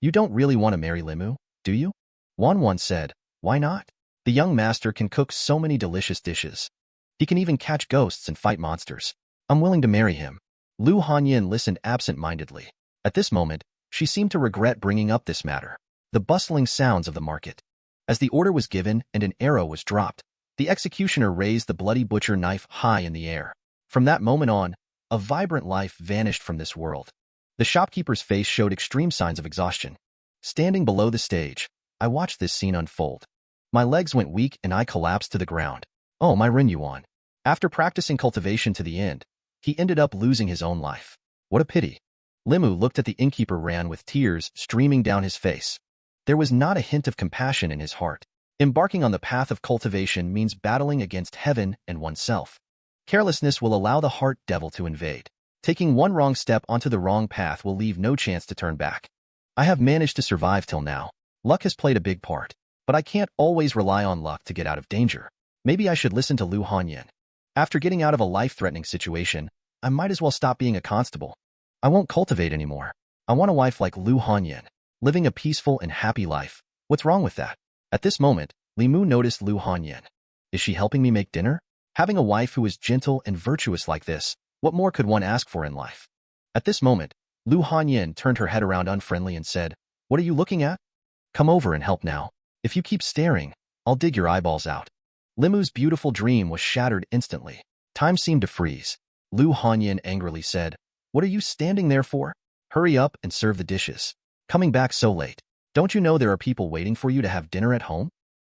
You don't really want to marry LiMu, do you? Wan said, why not? The young master can cook so many delicious dishes. He can even catch ghosts and fight monsters. I'm willing to marry him. Lu Hanyin listened absent-mindedly. At this moment, she seemed to regret bringing up this matter. The bustling sounds of the market. As the order was given and an arrow was dropped, the executioner raised the bloody butcher knife high in the air. From that moment on, a vibrant life vanished from this world. The shopkeeper's face showed extreme signs of exhaustion. Standing below the stage, I watched this scene unfold. My legs went weak and I collapsed to the ground. Oh, my Renyuan. After practicing cultivation to the end, he ended up losing his own life. What a pity. LiMu looked at the innkeeper Ran with tears streaming down his face. There was not a hint of compassion in his heart. Embarking on the path of cultivation means battling against heaven and oneself. Carelessness will allow the heart devil to invade. Taking one wrong step onto the wrong path will leave no chance to turn back. I have managed to survive till now. Luck has played a big part, but I can't always rely on luck to get out of danger. Maybe I should listen to Lu Hanyin. After getting out of a life-threatening situation, I might as well stop being a constable. I won't cultivate anymore. I want a wife like Lu Hanyin, living a peaceful and happy life. What's wrong with that? At this moment, LiMu noticed Lu Hanyin. Is she helping me make dinner? Having a wife who is gentle and virtuous like this, what more could one ask for in life? At this moment, Lu Hanyin turned her head around unfriendly and said, what are you looking at? Come over and help now. If you keep staring, I'll dig your eyeballs out. LiMu's beautiful dream was shattered instantly. Time seemed to freeze. Lu Hanyin angrily said, what are you standing there for? Hurry up and serve the dishes. Coming back so late. Don't you know there are people waiting for you to have dinner at home?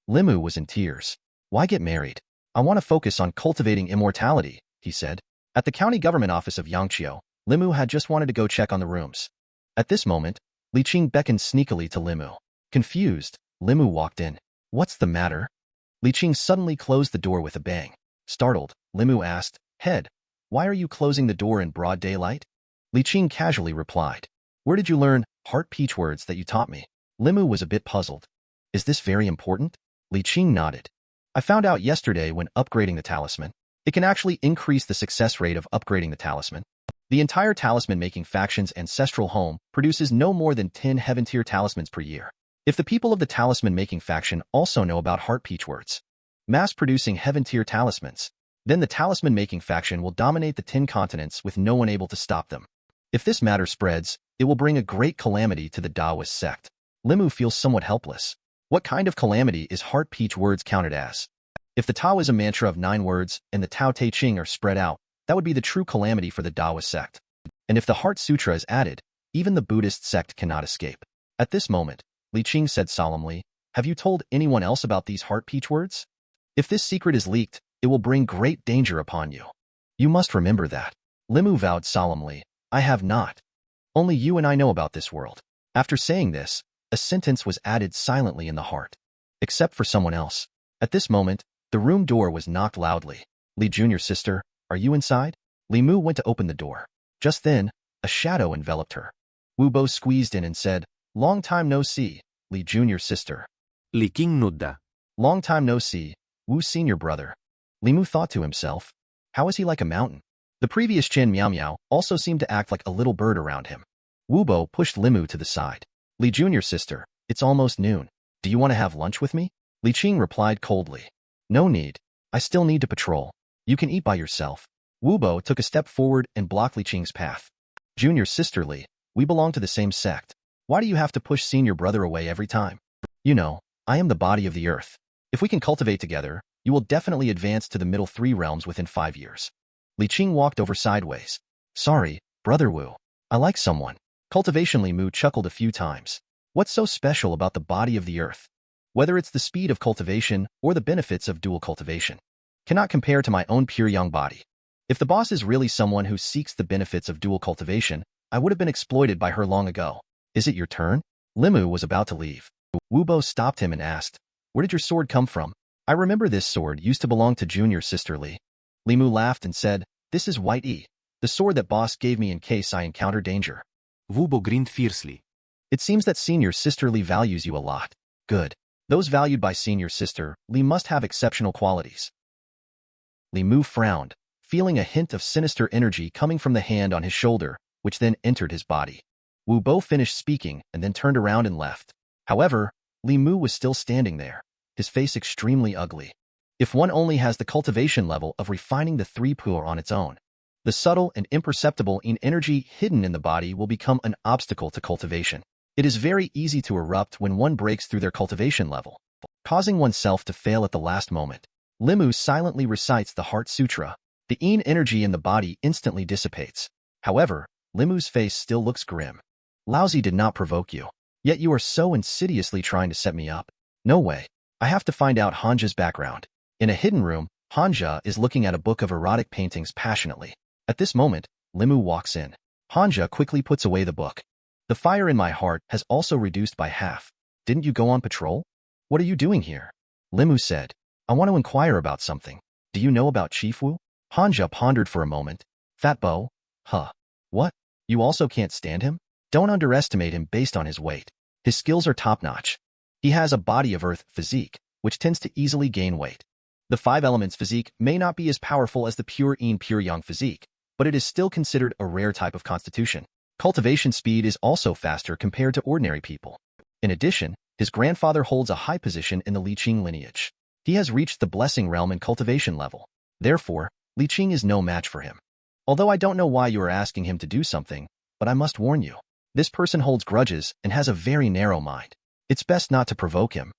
LiMu was in tears. Why get married? I want to focus on cultivating immortality, he said. At the county government office of Yangqiu, LiMu had just wanted to go check on the rooms. At this moment, Li Qing beckoned sneakily to LiMu. Confused, LiMu walked in. What's the matter? Li Qing suddenly closed the door with a bang. Startled, LiMu asked, Head, why are you closing the door in broad daylight? Li Qing casually replied, where did you learn heart peach words that you taught me? LiMu was a bit puzzled. Is this very important? Li Qing nodded. I found out yesterday when upgrading the talisman. It can actually increase the success rate of upgrading the talisman. The entire talisman-making faction's ancestral home produces no more than 10 heaven-tier talismans per year. If the people of the talisman-making faction also know about heart peach words, mass-producing heaven-tier talismans, then the talisman-making faction will dominate the 10 continents with no one able to stop them. If this matter spreads, it will bring a great calamity to the Taoist sect. LiMu feels somewhat helpless. What kind of calamity is heart peach words counted as? If the Taoism mantra of 9 words and the Tao Te Ching are spread out, that would be the true calamity for the Taoist sect. And if the Heart Sutra is added, even the Buddhist sect cannot escape. At this moment, Li Qing said solemnly, have you told anyone else about these heart peach words? If this secret is leaked, it will bring great danger upon you. You must remember that. LiMu vowed solemnly, I have not. Only you and I know about this world. After saying this, a sentence was added silently in the heart. Except for someone else. At this moment, the room door was knocked loudly. Li Jr.'s sister, are you inside? LiMu went to open the door. Just then, a shadow enveloped her. Wu Bo squeezed in and said, long time no see, Li Jr.'s sister. Li Qing nudda. Long time no see, Wu Senior brother. LiMu thought to himself, how is he like a mountain? The previous Chen Miao Miao also seemed to act like a little bird around him. Wu Bo pushed LiMu to the side. Li Jr.'s sister, it's almost noon. Do you want to have lunch with me? Li Qing replied coldly. No need. I still need to patrol. You can eat by yourself. Wu Bo took a step forward and blocked Li Qing's path. Junior sister Li, we belong to the same sect. Why do you have to push senior brother away every time? You know, I am the body of the earth. If we can cultivate together, you will definitely advance to the middle 3 realms within 5 years. Li Qing walked over sideways. Sorry, brother Wu. I like someone. Cultivation LiMu chuckled a few times. What's so special about the body of the earth? Whether it's the speed of cultivation or the benefits of dual cultivation, cannot compare to my own pure young body. If the boss is really someone who seeks the benefits of dual cultivation, I would have been exploited by her long ago. Is it your turn? LiMu was about to leave. Wu Bo stopped him and asked, where did your sword come from? I remember this sword used to belong to junior sister Li. LiMu laughed and said, this is White E, the sword that boss gave me in case I encounter danger. Wu Bo grinned fiercely. It seems that senior sister Li values you a lot. Good. Those valued by senior sister Li must have exceptional qualities. LiMu frowned, feeling a hint of sinister energy coming from the hand on his shoulder, which then entered his body. Wu Bo finished speaking and then turned around and left. However, LiMu was still standing there, his face extremely ugly. If one only has the cultivation level of refining the three pu'er on its own, the subtle and imperceptible yin energy hidden in the body will become an obstacle to cultivation. It is very easy to erupt when one breaks through their cultivation level, causing oneself to fail at the last moment. LiMu silently recites the Heart Sutra. The yin energy in the body instantly dissipates. However, LiMu's face still looks grim. Lousy did not provoke you. Yet you are so insidiously trying to set me up. No way. I have to find out Hanja's background. In a hidden room, Hanja is looking at a book of erotic paintings passionately. At this moment, LiMu walks in. Hanja quickly puts away the book. The fire in my heart has also reduced by half. Didn't you go on patrol? What are you doing here? LiMu said. I want to inquire about something. Do you know about Chief Wu? Hanja pondered for a moment. Fat Bo? Huh. What? You also can't stand him? Don't underestimate him based on his weight. His skills are top-notch. He has a body of earth physique, which tends to easily gain weight. The five elements physique may not be as powerful as the pure yin pure yang physique, but it is still considered a rare type of constitution. Cultivation speed is also faster compared to ordinary people. In addition, his grandfather holds a high position in the Liqing lineage. He has reached the blessing realm in cultivation level. Therefore, Liqing is no match for him. Although I don't know why you are asking him to do something, but I must warn you. This person holds grudges and has a very narrow mind. It's best not to provoke him.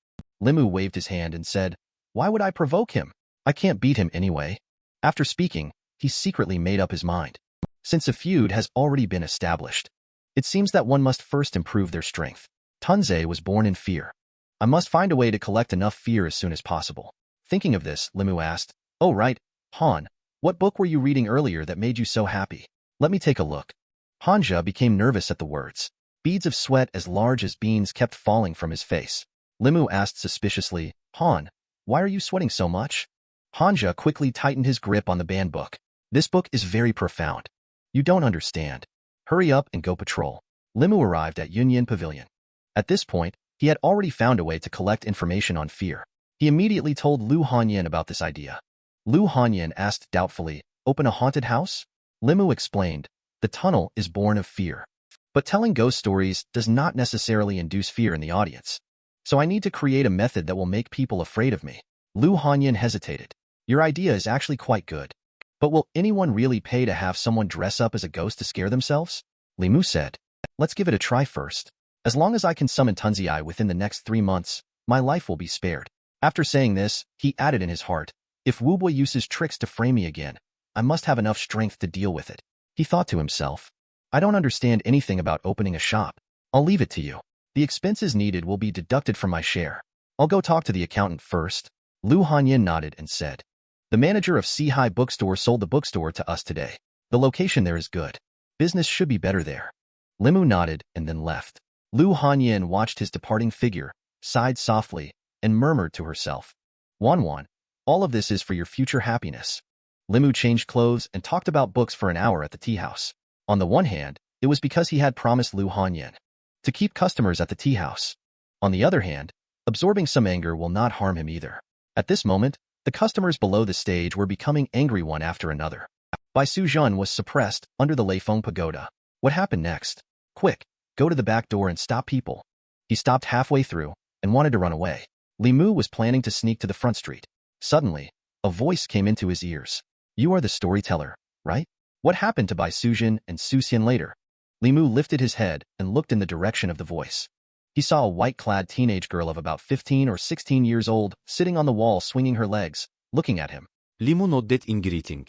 LiMu waved his hand and said, Why would I provoke him? I can't beat him anyway. After speaking, he secretly made up his mind. Since a feud has already been established, it seems that one must first improve their strength. Tunze was born in fear. I must find a way to collect enough fear as soon as possible. Thinking of this, LiMu asked, Oh right, Han, what book were you reading earlier that made you so happy? Let me take a look. Hanja became nervous at the words. Beads of sweat as large as beans kept falling from his face. LiMu asked suspiciously, Han, why are you sweating so much? Hanja quickly tightened his grip on the banned book. This book is very profound. You don't understand. Hurry up and go patrol. LiMu arrived at Yunyan Pavilion. At this point, he had already found a way to collect information on fear. He immediately told Lu Hanyan about this idea. Lu Hanyan asked doubtfully, Open a haunted house? LiMu explained, The tunnel is born of fear. But telling ghost stories does not necessarily induce fear in the audience. So I need to create a method that will make people afraid of me. Lu Hanyan hesitated. Your idea is actually quite good. But will anyone really pay to have someone dress up as a ghost to scare themselves? LiMu said. Let's give it a try first. As long as I can summon Tunzi within the next 3 months, my life will be spared. After saying this, he added in his heart, If Wubo uses tricks to frame me again, I must have enough strength to deal with it. He thought to himself, I don't understand anything about opening a shop. I'll leave it to you. The expenses needed will be deducted from my share. I'll go talk to the accountant first. Lu Hanyan nodded and said, The manager of Sihai Bookstore sold the bookstore to us today. The location there is good. Business should be better there. LiMu nodded and then left. Lu Hanyan watched his departing figure, sighed softly, and murmured to herself, Wanwan, all of this is for your future happiness. LiMu changed clothes and talked about books for an hour at the tea house. On the one hand, it was because he had promised Lu Hanyan to keep customers at the tea house. On the other hand, absorbing some anger will not harm him either. At this moment, the customers below the stage were becoming angry one after another. Bai Suzhun was suppressed under the Leifeng Pagoda. What happened next? Quick, go to the back door and stop people. He stopped halfway through and wanted to run away. LiMu was planning to sneak to the front street. Suddenly, a voice came into his ears. You are the storyteller, right? What happened to Bai Suzhun and Su Xian later? LiMu lifted his head and looked in the direction of the voice. He saw a white-clad teenage girl of about 15 or 16 years old sitting on the wall swinging her legs, looking at him. LiMu nodded in greeting.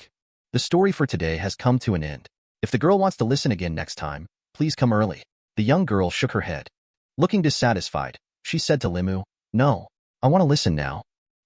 The story for today has come to an end. If the girl wants to listen again next time, please come early. The young girl shook her head. Looking dissatisfied, she said to LiMu, No, I want to listen now.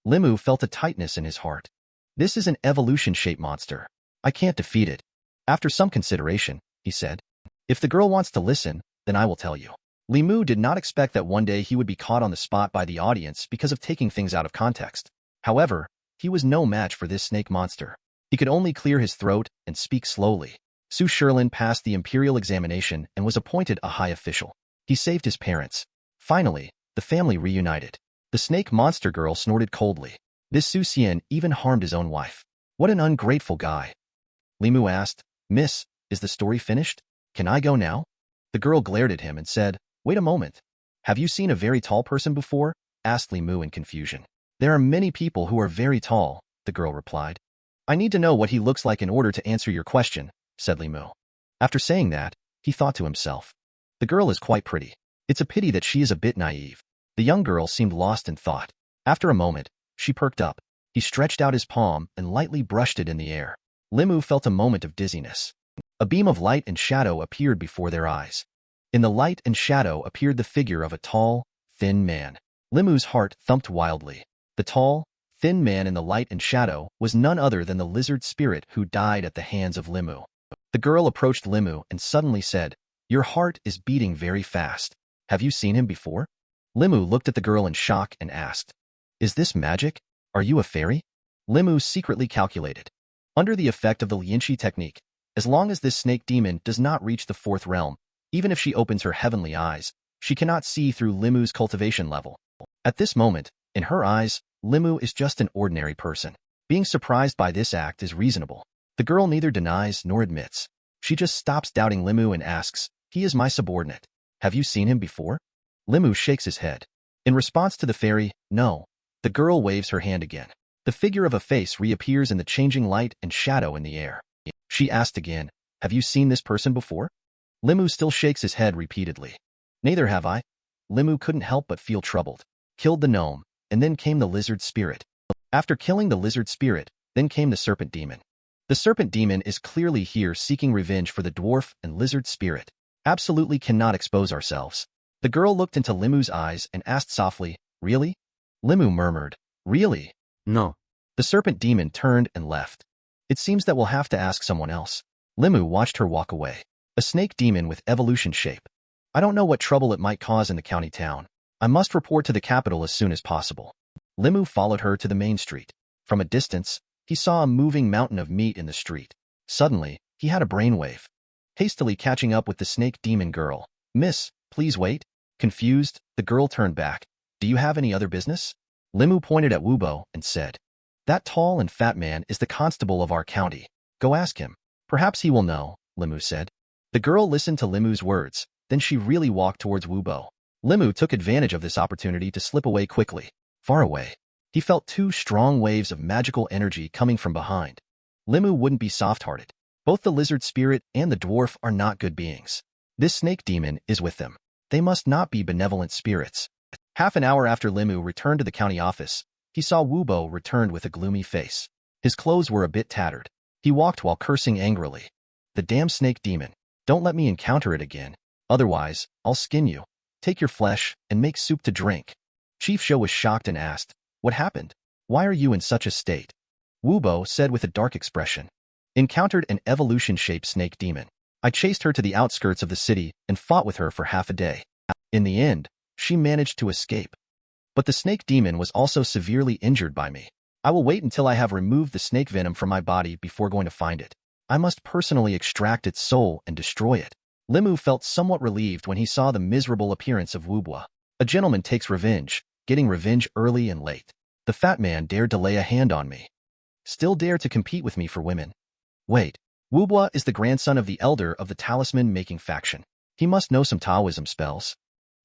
LiMu felt a tightness in his heart. This is an evolution-shaped monster. I can't defeat it. After some consideration, he said, If the girl wants to listen, then I will tell you. LiMu did not expect that one day he would be caught on the spot by the audience because of taking things out of context. However, he was no match for this snake monster. He could only clear his throat and speak slowly. Su Sherlin passed the imperial examination and was appointed a high official. He saved his parents. Finally, the family reunited. The snake monster girl snorted coldly. This Su Xian even harmed his own wife. What an ungrateful guy. LiMu asked, Miss, is the story finished? Can I go now? The girl glared at him and said, "Wait a moment. Have you seen a very tall person before?" asked LiMu in confusion. "There are many people who are very tall," the girl replied. "I need to know what he looks like in order to answer your question," said LiMu. After saying that, he thought to himself, "The girl is quite pretty. It's a pity that she is a bit naive." The young girl seemed lost in thought. After a moment, she perked up. He stretched out his palm and lightly brushed it in the air. LiMu felt a moment of dizziness. A beam of light and shadow appeared before their eyes. In the light and shadow appeared the figure of a tall, thin man. LiMu's heart thumped wildly. The tall, thin man in the light and shadow was none other than the lizard spirit who died at the hands of LiMu. The girl approached LiMu and suddenly said, "Your heart is beating very fast. Have you seen him before?" LiMu looked at the girl in shock and asked, "Is this magic? Are you a fairy?" LiMu secretly calculated. Under the effect of the Lianxi technique, as long as this snake demon does not reach the fourth realm, even if she opens her heavenly eyes, she cannot see through LiMu's cultivation level. At this moment, in her eyes, LiMu is just an ordinary person. Being surprised by this act is reasonable. The girl neither denies nor admits. She just stops doubting LiMu and asks, "He is my subordinate. Have you seen him before?" LiMu shakes his head. In response to the fairy, "No." The girl waves her hand again. The figure of a face reappears in the changing light and shadow in the air. She asked again, "Have you seen this person before?" LiMu still shakes his head repeatedly. "Neither have I." LiMu couldn't help but feel troubled. Killed the gnome, and then came the lizard spirit. After killing the lizard spirit, then came the serpent demon. The serpent demon is clearly here seeking revenge for the dwarf and lizard spirit. Absolutely cannot expose ourselves. The girl looked into LiMu's eyes and asked softly, "Really?" LiMu murmured, "Really?" No. The serpent demon turned and left. "It seems that we'll have to ask someone else." LiMu watched her walk away. A snake demon with evolution shape. "I don't know what trouble it might cause in the county town. I must report to the capital as soon as possible." LiMu followed her to the main street. From a distance, he saw a moving mountain of meat in the street. Suddenly, he had a brainwave. Hastily catching up with the snake demon girl, "Miss, please wait." Confused, the girl turned back. "Do you have any other business?" LiMu pointed at Wubo and said, "That tall and fat man is the constable of our county. Go ask him. Perhaps he will know," LiMu said. The girl listened to LiMu's words, then she really walked towards Wubo. LiMu took advantage of this opportunity to slip away quickly. Far away, he felt two strong waves of magical energy coming from behind. LiMu wouldn't be soft-hearted. Both the lizard spirit and the dwarf are not good beings. This snake demon is with them. They must not be benevolent spirits. Half an hour after LiMu returned to the county office, he saw Wubo returned with a gloomy face. His clothes were a bit tattered. He walked while cursing angrily. "The damn snake demon. Don't let me encounter it again. Otherwise, I'll skin you, take your flesh, and make soup to drink." Chief Shou was shocked and asked, "What happened? Why are you in such a state?" Wubo said with a dark expression, "Encountered an evolution-shaped snake demon. I chased her to the outskirts of the city and fought with her for half a day. In the end, she managed to escape. But the snake demon was also severely injured by me. I will wait until I have removed the snake venom from my body before going to find it. I must personally extract its soul and destroy it." LiMu felt somewhat relieved when he saw the miserable appearance of Wubo. A gentleman takes revenge, getting revenge early and late. The fat man dared to lay a hand on me. Still dare to compete with me for women. Wait, Wubo is the grandson of the elder of the talisman-making faction. He must know some Taoism spells.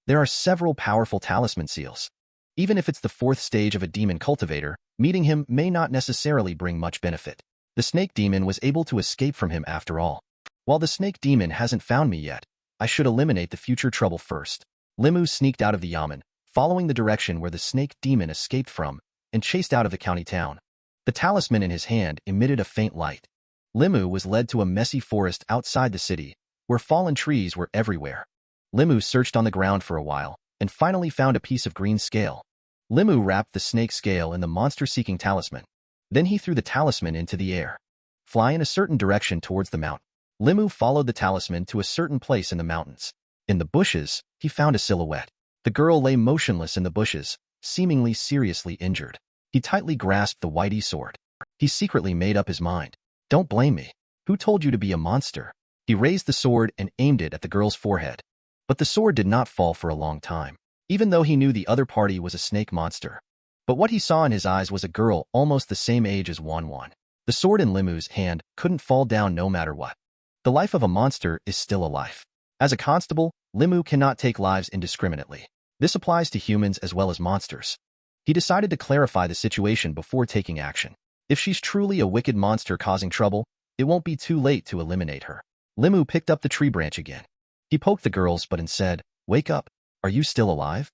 There are several powerful talisman seals. Even if it's the fourth stage of a demon cultivator, meeting him may not necessarily bring much benefit. The snake demon was able to escape from him after all. While the snake demon hasn't found me yet, I should eliminate the future trouble first. LiMu sneaked out of the yamen, following the direction where the snake demon escaped from, and chased out of the county town. The talisman in his hand emitted a faint light. LiMu was led to a messy forest outside the city, where fallen trees were everywhere. LiMu searched on the ground for a while, and finally found a piece of green scale. LiMu wrapped the snake scale in the monster-seeking talisman. Then he threw the talisman into the air. Fly in a certain direction towards the mountain. LiMu followed the talisman to a certain place in the mountains. In the bushes, he found a silhouette. The girl lay motionless in the bushes, seemingly seriously injured. He tightly grasped the whitey sword. He secretly made up his mind. "Don't blame me. Who told you to be a monster?" He raised the sword and aimed it at the girl's forehead. But the sword did not fall for a long time, even though he knew the other party was a snake monster. But what he saw in his eyes was a girl almost the same age as Wanwan. The sword in LiMu's hand couldn't fall down no matter what. The life of a monster is still a life. As a constable, LiMu cannot take lives indiscriminately. This applies to humans as well as monsters. He decided to clarify the situation before taking action. If she's truly a wicked monster causing trouble, it won't be too late to eliminate her. LiMu picked up the tree branch again. He poked the girl's butt and said, "Wake up. Are you still alive?"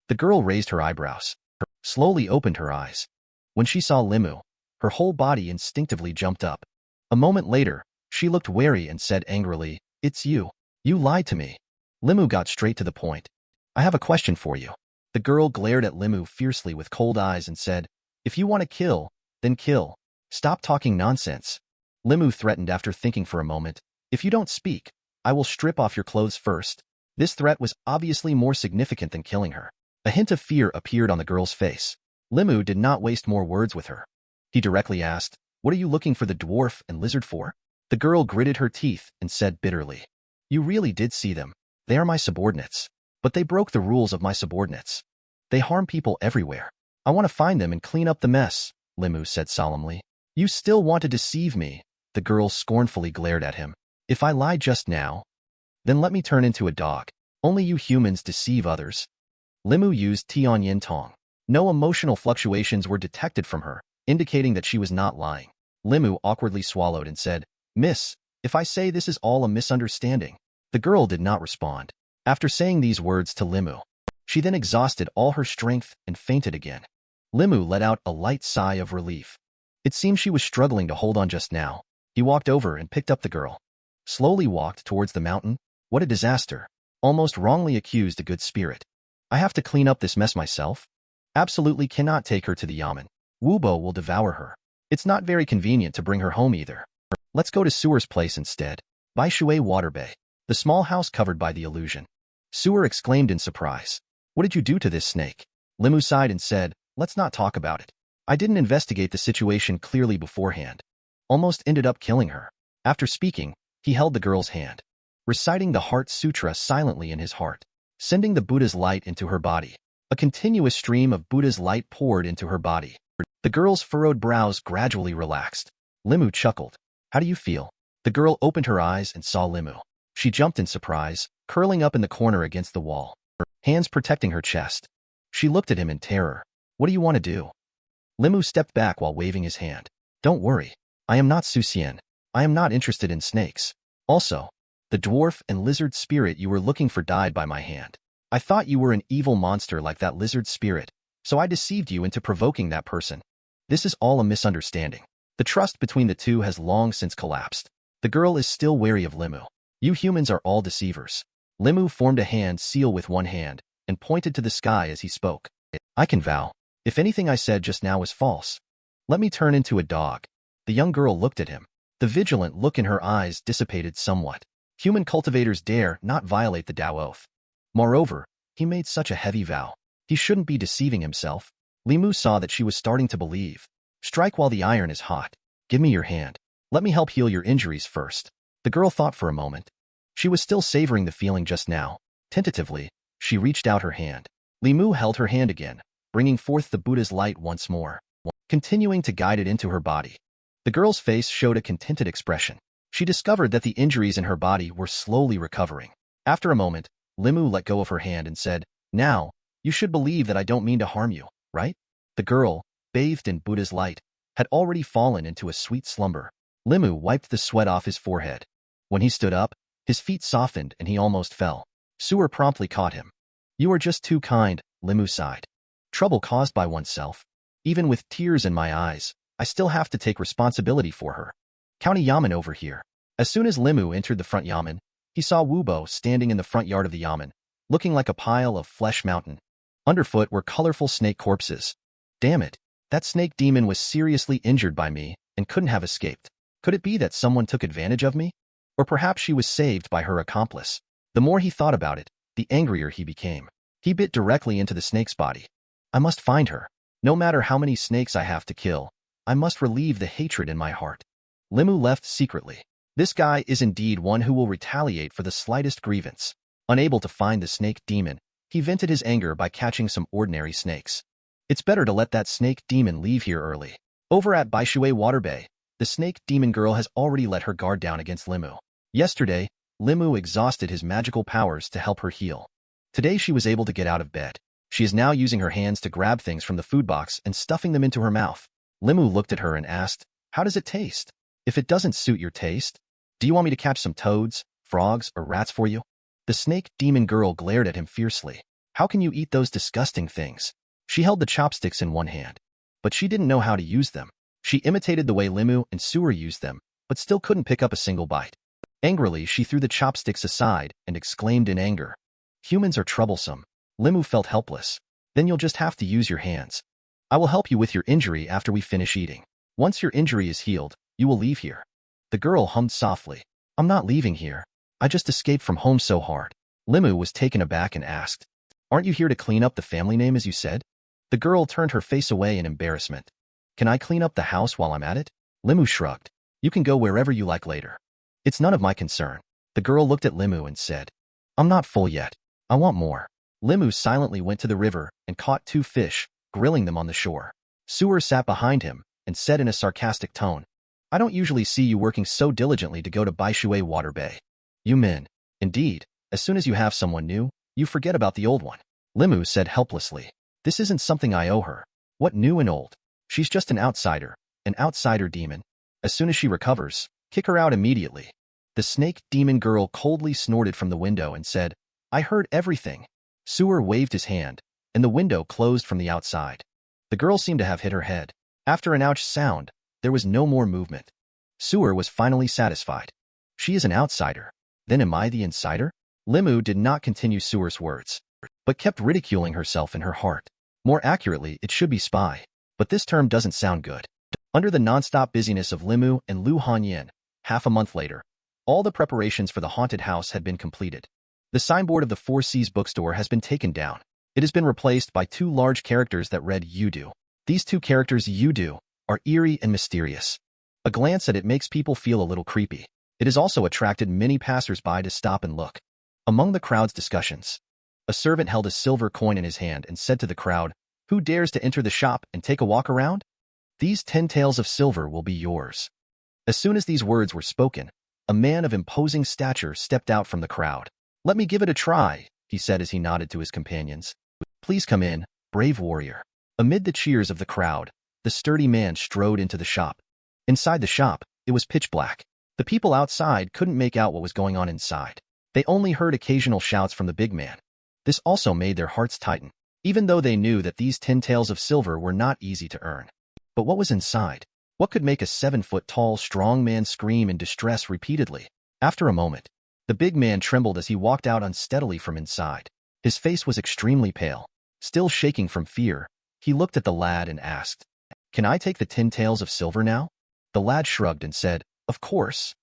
The girl raised her eyebrows. Slowly opened her eyes. When she saw LiMu, her whole body instinctively jumped up. A moment later, she looked wary and said angrily, "It's you. You lied to me." LiMu got straight to the point. "I have a question for you." The girl glared at LiMu fiercely with cold eyes and said, "If you want to kill, then kill. Stop talking nonsense." LiMu threatened after thinking for a moment, "If you don't speak, I will strip off your clothes first." This threat was obviously more significant than killing her. A hint of fear appeared on the girl's face. LiMu did not waste more words with her. He directly asked, "What are you looking for the dwarf and lizard for?" The girl gritted her teeth and said bitterly, "You really did see them. They are my subordinates. But they broke the rules of my subordinates. They harm people everywhere. I want to find them and clean up the mess," LiMu said solemnly. "You still want to deceive me?" The girl scornfully glared at him. "If I lied just now, then let me turn into a dog. Only you humans deceive others." LiMu used Tianyin Tong. No emotional fluctuations were detected from her, indicating that she was not lying. LiMu awkwardly swallowed and said, "Miss, if I say this is all a misunderstanding." The girl did not respond. After saying these words to LiMu, she then exhausted all her strength and fainted again. LiMu let out a light sigh of relief. It seemed she was struggling to hold on just now. He walked over and picked up the girl. Slowly walked towards the mountain. What a disaster. Almost wrongly accused a good spirit. I have to clean up this mess myself. Absolutely cannot take her to the yamen. Wubo will devour her. It's not very convenient to bring her home either. Let's go to Sewer's place instead. Bai Shui Water Bay. The small house covered by the illusion. Sewer exclaimed in surprise. "What did you do to this snake?" LiMu sighed and said, "Let's not talk about it. I didn't investigate the situation clearly beforehand. Almost ended up killing her." After speaking, he held the girl's hand, reciting the Heart Sutra silently in his heart, sending the Buddha's light into her body. A continuous stream of Buddha's light poured into her body. The girl's furrowed brows gradually relaxed. LiMu chuckled. "How do you feel?" The girl opened her eyes and saw LiMu. She jumped in surprise, curling up in the corner against the wall, her hands protecting her chest. She looked at him in terror. "What do you want to do?" LiMu stepped back while waving his hand. "Don't worry. I am not Su Xian. I am not interested in snakes. Also, the dwarf and lizard spirit you were looking for died by my hand. I thought you were an evil monster like that lizard spirit, so I deceived you into provoking that person. This is all a misunderstanding. The trust between the two has long since collapsed." The girl is still wary of LiMu. "You humans are all deceivers." LiMu formed a hand seal with one hand and pointed to the sky as he spoke. "I can vow, if anything I said just now was false, let me turn into a dog." The young girl looked at him. The vigilant look in her eyes dissipated somewhat. Human cultivators dare not violate the Tao oath. Moreover, he made such a heavy vow. He shouldn't be deceiving himself. LiMu saw that she was starting to believe. "Strike while the iron is hot. Give me your hand. Let me help heal your injuries first." The girl thought for a moment. She was still savoring the feeling just now. Tentatively, she reached out her hand. LiMu held her hand again, bringing forth the Buddha's light once more, continuing to guide it into her body. The girl's face showed a contented expression. She discovered that the injuries in her body were slowly recovering. After a moment, LiMu let go of her hand and said, "Now, you should believe that I don't mean to harm you, right?" The girl, bathed in Buddha's light, had already fallen into a sweet slumber. LiMu wiped the sweat off his forehead. When he stood up, his feet softened and he almost fell. Sewer promptly caught him. "You are just too kind," LiMu sighed. "Trouble caused by oneself. Even with tears in my eyes, I still have to take responsibility for her. County Yamen over here." As soon as LiMu entered the front yamen, he saw Wubo standing in the front yard of the yamen, looking like a pile of flesh mountain. Underfoot were colorful snake corpses. "Damn it, that snake demon was seriously injured by me and couldn't have escaped. Could it be that someone took advantage of me? Or perhaps she was saved by her accomplice?" The more he thought about it, the angrier he became. He bit directly into the snake's body. "I must find her. No matter how many snakes I have to kill, I must relieve the hatred in my heart." LiMu left secretly. This guy is indeed one who will retaliate for the slightest grievance. Unable to find the snake demon, he vented his anger by catching some ordinary snakes. It's better to let that snake demon leave here early. Over at Baishui Water Bay, the snake demon girl has already let her guard down against LiMu. Yesterday, LiMu exhausted his magical powers to help her heal. Today she was able to get out of bed. She is now using her hands to grab things from the food box and stuffing them into her mouth. LiMu looked at her and asked, "How does it taste? If it doesn't suit your taste, do you want me to catch some toads, frogs, or rats for you?" The snake demon girl glared at him fiercely. "How can you eat those disgusting things?" She held the chopsticks in one hand, but she didn't know how to use them. She imitated the way LiMu and Sewer used them, but still couldn't pick up a single bite. Angrily, she threw the chopsticks aside and exclaimed in anger, "Humans are troublesome." LiMu felt helpless. "Then you'll just have to use your hands. I will help you with your injury after we finish eating. Once your injury is healed, you will leave here." The girl hummed softly, "I'm not leaving here. I just escaped from home so hard." LiMu was taken aback and asked, "Aren't you here to clean up the family name as you said?" The girl turned her face away in embarrassment. "Can I clean up the house while I'm at it?" LiMu shrugged. "You can go wherever you like later. It's none of my concern." The girl looked at LiMu and said, "I'm not full yet. I want more." LiMu silently went to the river and caught 2 fish, grilling them on the shore. Sewer sat behind him and said in a sarcastic tone, "I don't usually see you working so diligently to go to Baishui Water Bay. You men. Indeed, as soon as you have someone new, you forget about the old one." LiMu said helplessly, "This isn't something I owe her. What new and old? She's just an outsider demon. As soon as she recovers, kick her out immediately." The snake demon girl coldly snorted from the window and said, "I heard everything." Sewer waved his hand, and the window closed from the outside. The girl seemed to have hit her head. After an ouch sound, there was no more movement. Sewer was finally satisfied. "She is an outsider. Then am I the insider?" LiMu did not continue Sewer's words, but kept ridiculing herself in her heart. More accurately, it should be spy, but this term doesn't sound good. Under the non-stop busyness of LiMu and Lu Hanyin, half a month later, all the preparations for the haunted house had been completed. The signboard of the Four Seas bookstore has been taken down. It has been replaced by 2 large characters that read "Yudu." These 2 characters, Yudu, are eerie and mysterious. A glance at it makes people feel a little creepy. It has also attracted many passers-by to stop and look. Among the crowd's discussions, a servant held a silver coin in his hand and said to the crowd, "Who dares to enter the shop and take a walk around? These 10 taels of silver will be yours." As soon as these words were spoken, a man of imposing stature stepped out from the crowd. "Let me give it a try," he said as he nodded to his companions. "Please come in, brave warrior." Amid the cheers of the crowd, the sturdy man strode into the shop. Inside the shop, it was pitch black. The people outside couldn't make out what was going on inside. They only heard occasional shouts from the big man. This also made their hearts tighten, even though they knew that these 10 taels of silver were not easy to earn. But what was inside? What could make a 7-foot-tall, strong man scream in distress repeatedly? After a moment, the big man trembled as he walked out unsteadily from inside. His face was extremely pale. Still shaking from fear, he looked at the lad and asked, "Can I take the 10 taels of silver now?" The lad shrugged and said, "Of course."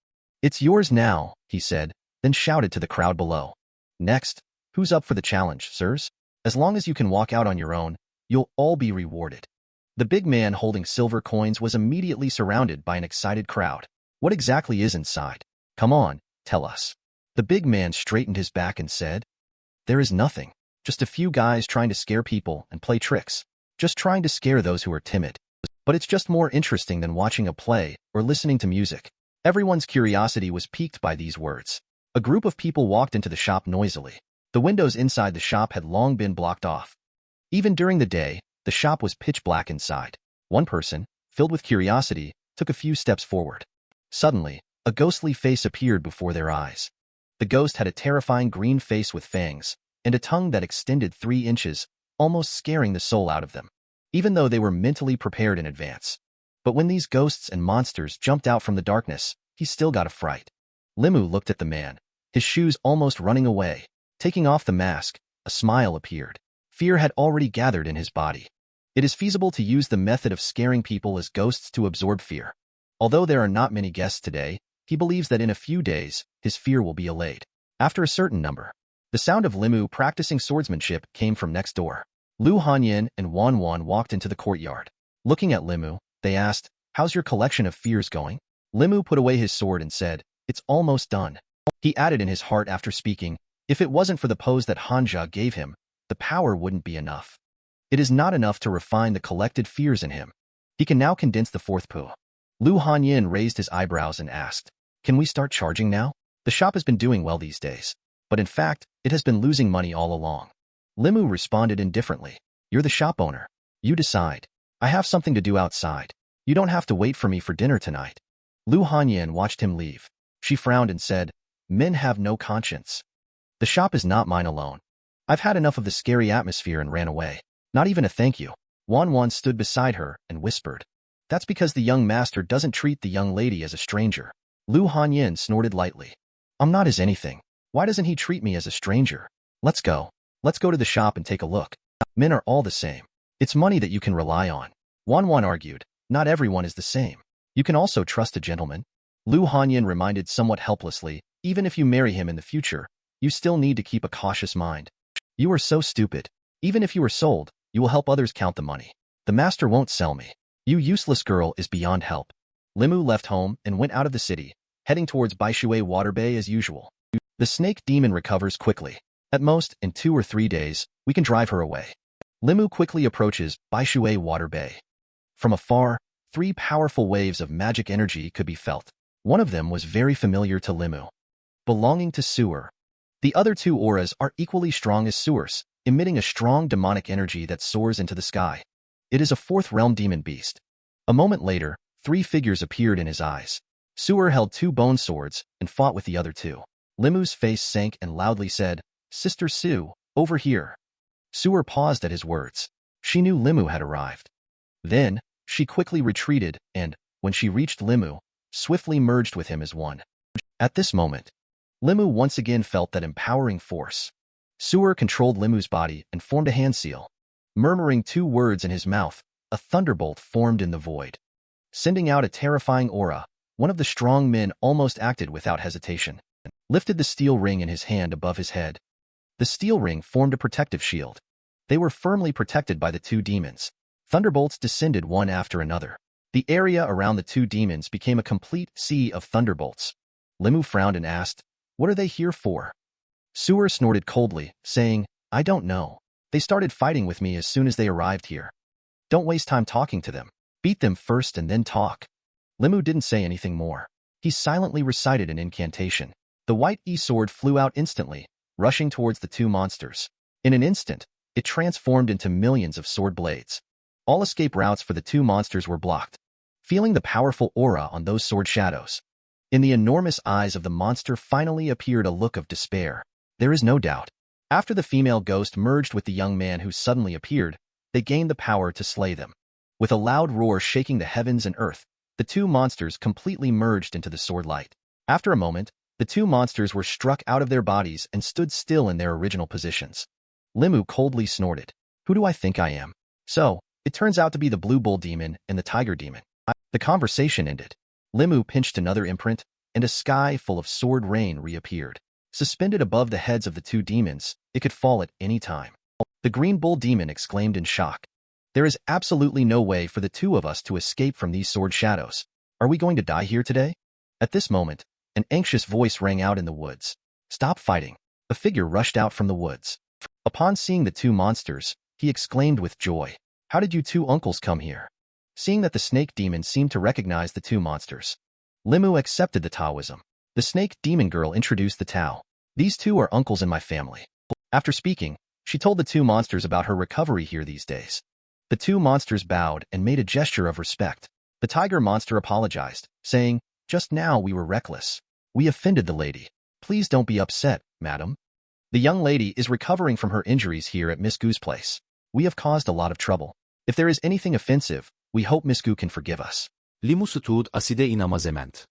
"It's yours now," he said, then shouted to the crowd below, "Next, who's up for the challenge, sirs? As long as you can walk out on your own, you'll all be rewarded." The big man holding silver coins was immediately surrounded by an excited crowd. "What exactly is inside? Come on, tell us." The big man straightened his back and said, "There is nothing. Just a few guys trying to scare people and play tricks. Just trying to scare those who are timid. But it's just more interesting than watching a play or listening to music." Everyone's curiosity was piqued by these words. A group of people walked into the shop noisily. The windows inside the shop had long been blocked off. Even during the day, the shop was pitch black inside. One person, filled with curiosity, took a few steps forward. Suddenly, a ghostly face appeared before their eyes. The ghost had a terrifying green face with fangs, and a tongue that extended 3 inches, almost scaring the soul out of them, even though they were mentally prepared in advance. But when these ghosts and monsters jumped out from the darkness, he still got a fright. LiMu looked at the man, his shoes almost running away. Taking off the mask, a smile appeared. Fear had already gathered in his body. It is feasible to use the method of scaring people as ghosts to absorb fear. Although there are not many guests today, he believes that in a few days, his fear will be allayed. After a certain number, the sound of LiMu practicing swordsmanship came from next door. Lu Hanyin and Wan Wan walked into the courtyard. Looking at LiMu, they asked, "How's your collection of fears going?" LiMu put away his sword and said, "It's almost done." He added in his heart after speaking, "If it wasn't for the pose that Hanja gave him, the power wouldn't be enough. It is not enough to refine the collected fears in him. He can now condense the 4th pu." Lu Hanyin raised his eyebrows and asked, "Can we start charging now?" The shop has been doing well these days, but in fact, it has been losing money all along. LiMu responded indifferently. You're the shop owner. You decide. I have something to do outside. You don't have to wait for me for dinner tonight. Lu Hanyan watched him leave. She frowned and said, Men have no conscience. The shop is not mine alone. I've had enough of the scary atmosphere and ran away. Not even a thank you. Wan stood beside her and whispered. That's because the young master doesn't treat the young lady as a stranger. Lu Hanyan snorted lightly. I'm not his anything. Why doesn't he treat me as a stranger? Let's go. Let's go to the shop and take a look. Men are all the same. It's money that you can rely on. Wan argued. Not everyone is the same. You can also trust a gentleman. Lu Hanyan reminded somewhat helplessly, even if you marry him in the future, you still need to keep a cautious mind. You are so stupid. Even if you are sold, you will help others count the money. The master won't sell me. You useless girl is beyond help. LiMu left home and went out of the city, heading towards Baishui Water Bay as usual. The snake demon recovers quickly. At most, in 2 or 3 days, we can drive her away. LiMu quickly approaches Baishui Water Bay. From afar, 3 powerful waves of magic energy could be felt. One of them was very familiar to LiMu. Belonging to Sewer. The other 2 auras are equally strong as Sewer's, emitting a strong demonic energy that soars into the sky. It is a 4th realm demon beast. A moment later, 3 figures appeared in his eyes. Sewer held 2 bone swords and fought with the other 2. LiMu's face sank and loudly said, Sister Sue, over here. Sewer paused at his words. She knew LiMu had arrived. Then, she quickly retreated and, when she reached LiMu, swiftly merged with him as one. At this moment, LiMu once again felt that empowering force. Sewer controlled LiMu's body and formed a hand seal. Murmuring 2 words in his mouth, a thunderbolt formed in the void. Sending out a terrifying aura, one of the strong men almost acted without hesitation. Lifted the steel ring in his hand above his head. The steel ring formed a protective shield. They were firmly protected by the 2 demons. Thunderbolts descended one after another. The area around the 2 demons became a complete sea of thunderbolts. LiMu frowned and asked, What are they here for? Sewer snorted coldly, saying, I don't know. They started fighting with me as soon as they arrived here. Don't waste time talking to them. Beat them first and then talk. LiMu didn't say anything more. He silently recited an incantation. The white E-sword flew out instantly, rushing towards the 2 monsters. In an instant, it transformed into millions of sword blades. All escape routes for the 2 monsters were blocked. Feeling the powerful aura on those sword shadows, in the enormous eyes of the monster finally appeared a look of despair. There is no doubt. After the female ghost merged with the young man who suddenly appeared, they gained the power to slay them. With a loud roar shaking the heavens and earth, the 2 monsters completely merged into the sword light. After a moment, the 2 monsters were struck out of their bodies and stood still in their original positions. LiMu coldly snorted. Who do I think I am? So, it turns out to be the blue bull demon and the tiger demon. The conversation ended. LiMu pinched another imprint, and a sky full of sword rain reappeared. Suspended above the heads of the 2 demons, it could fall at any time. The green bull demon exclaimed in shock. There is absolutely no way for the 2 of us to escape from these sword shadows. Are we going to die here today? At this moment, an anxious voice rang out in the woods. Stop fighting. A figure rushed out from the woods. Upon seeing the 2 monsters, he exclaimed with joy. How did you 2 uncles come here? Seeing that the snake demon seemed to recognize the 2 monsters, LiMu accepted the Taoism. The snake demon girl introduced the Tao. These 2 are uncles in my family. After speaking, she told the 2 monsters about her recovery here these days. The 2 monsters bowed and made a gesture of respect. The tiger monster apologized, saying, Just now we were reckless. We offended the lady. Please don't be upset, madam. The young lady is recovering from her injuries here at Miss Gu's place. We have caused a lot of trouble. If there is anything offensive, we hope Miss Gu can forgive us. LiMu stood aside in amazement.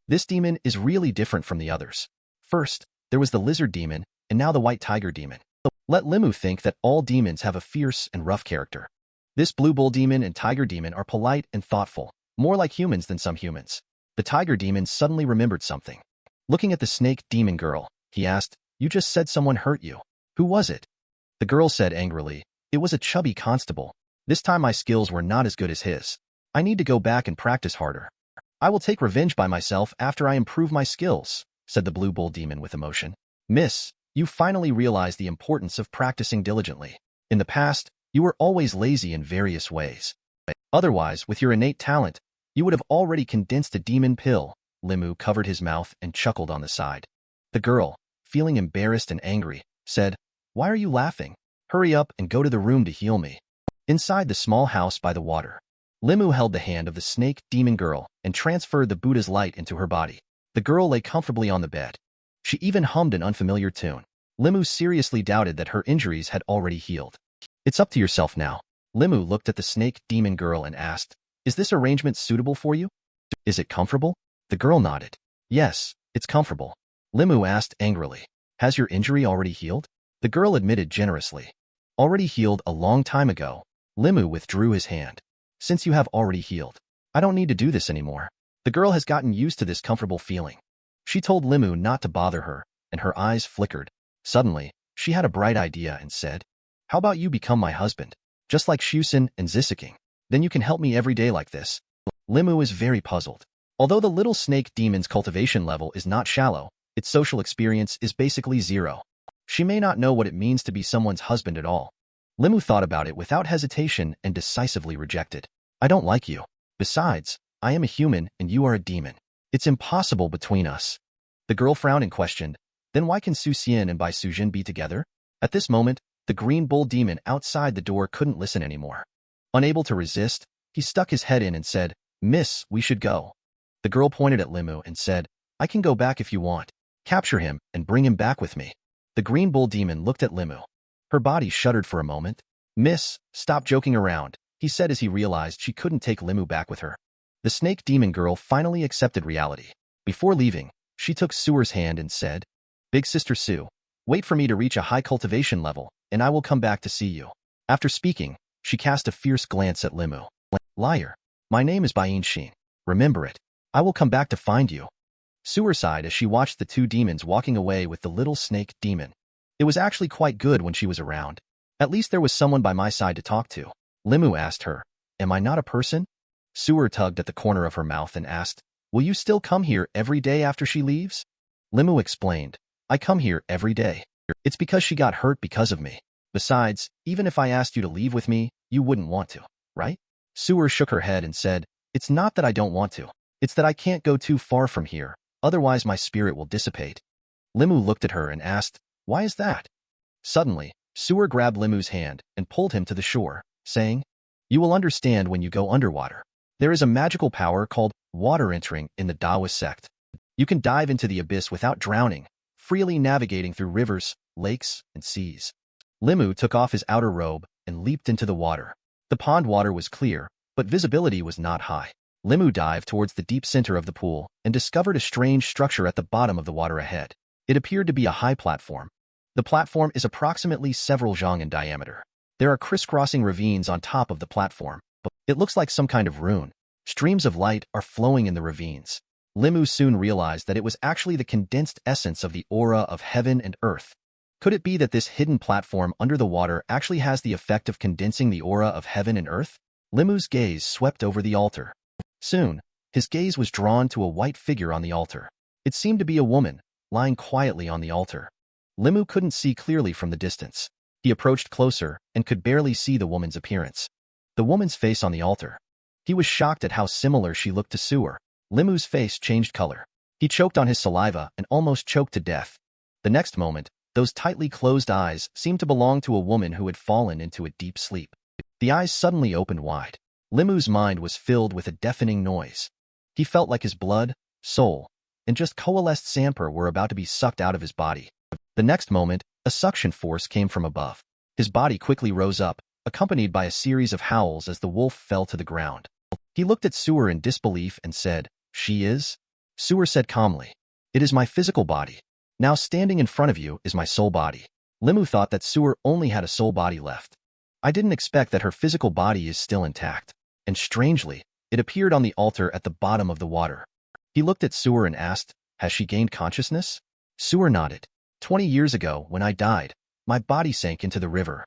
This demon is really different from the others. First, there was the lizard demon, and now the white tiger demon. Let LiMu think that all demons have a fierce and rough character. This blue bull demon and tiger demon are polite and thoughtful, more like humans than some humans. The tiger demon suddenly remembered something. Looking at the snake demon girl, he asked, You just said someone hurt you. Who was it? The girl said angrily, It was a chubby constable. This time my skills were not as good as his. I need to go back and practice harder. I will take revenge by myself after I improve my skills, said the blue bull demon with emotion. Miss, you finally realize the importance of practicing diligently. In the past, you were always lazy in various ways. Otherwise, with your innate talent, you would have already condensed a demon pill. LiMu covered his mouth and chuckled on the side. The girl, feeling embarrassed and angry, said, "Why are you laughing? Hurry up and go to the room to heal me." Inside the small house by the water, LiMu held the hand of the snake demon girl and transferred the Buddha's light into her body. The girl lay comfortably on the bed. She even hummed an unfamiliar tune. LiMu seriously doubted that her injuries had already healed. "It's up to yourself now." LiMu looked at the snake demon girl and asked, "Is this arrangement suitable for you? Is it comfortable?" The girl nodded. "Yes, it's comfortable." LiMu asked angrily, "Has your injury already healed?" The girl admitted generously. "Already healed a long time ago." LiMu withdrew his hand. "Since you have already healed, I don't need to do this anymore." The girl has gotten used to this comfortable feeling. She told LiMu not to bother her, and her eyes flickered. Suddenly, she had a bright idea and said, "How about you become my husband? Just like Shusen and Zisaking. Then you can help me every day like this." LiMu is very puzzled. Although the little snake demon's cultivation level is not shallow, its social experience is basically zero. She may not know what it means to be someone's husband at all. LiMu thought about it without hesitation and decisively rejected. "I don't like you. Besides, I am a human and you are a demon. It's impossible between us." The girl frowned and questioned, "Then why can Su Xian and Bai Sujin be together?" At this moment, the green bull demon outside the door couldn't listen anymore. Unable to resist, he stuck his head in and said, "Miss, we should go." The girl pointed at LiMu and said, "I can go back if you want. Capture him and bring him back with me." The green bull demon looked at LiMu. Her body shuddered for a moment. "Miss, stop joking around," he said as he realized she couldn't take LiMu back with her. The snake demon girl finally accepted reality. Before leaving, she took Suer's hand and said, "Big Sister Su, wait for me to reach a high cultivation level, and I will come back to see you." After speaking, she cast a fierce glance at LiMu. "Liar. My name is Bain Xin. Remember it. I will come back to find you." Suer sighed as she watched the two demons walking away with the little snake demon. It was actually quite good when she was around. At least there was someone by my side to talk to. LiMu asked her, "Am I not a person?" Suer tugged at the corner of her mouth and asked, "Will you still come here every day after she leaves?" LiMu explained, "I come here every day. It's because she got hurt because of me. Besides, even if I asked you to leave with me, you wouldn't want to, right?" Suer shook her head and said, "It's not that I don't want to. It's that I can't go too far from here, otherwise my spirit will dissipate." LiMu looked at her and asked, "Why is that?" Suddenly, Suer grabbed LiMu's hand and pulled him to the shore, saying, "You will understand when you go underwater. There is a magical power called water entering in the Taoist sect. You can dive into the abyss without drowning, freely navigating through rivers, lakes, and seas." LiMu took off his outer robe and leaped into the water. The pond water was clear, but visibility was not high. LiMu dived towards the deep center of the pool and discovered a strange structure at the bottom of the water ahead. It appeared to be a high platform. The platform is approximately several zhang in diameter. There are crisscrossing ravines on top of the platform, but it looks like some kind of rune. Streams of light are flowing in the ravines. LiMu soon realized that it was actually the condensed essence of the aura of heaven and earth. Could it be that this hidden platform under the water actually has the effect of condensing the aura of heaven and earth? LiMu's gaze swept over the altar. Soon, his gaze was drawn to a white figure on the altar. It seemed to be a woman, lying quietly on the altar. LiMu couldn't see clearly from the distance. He approached closer and could barely see the woman's appearance. The woman's face on the altar. He was shocked at how similar she looked to Suer. LiMu's face changed color. He choked on his saliva and almost choked to death. The next moment, those tightly closed eyes seemed to belong to a woman who had fallen into a deep sleep. The eyes suddenly opened wide. LiMu's mind was filled with a deafening noise. He felt like his blood, soul, and just coalesced samper were about to be sucked out of his body. The next moment, a suction force came from above. His body quickly rose up, accompanied by a series of howls as the wolf fell to the ground. He looked at Suer in disbelief and said, "She is?" Suer said calmly, "It is my physical body. Now standing in front of you is my soul body." LiMu thought that Suer only had a soul body left. "I didn't expect that her physical body is still intact." And strangely, it appeared on the altar at the bottom of the water. He looked at Suer and asked, "Has she gained consciousness?" Suer nodded. 20 years ago, when I died, my body sank into the river,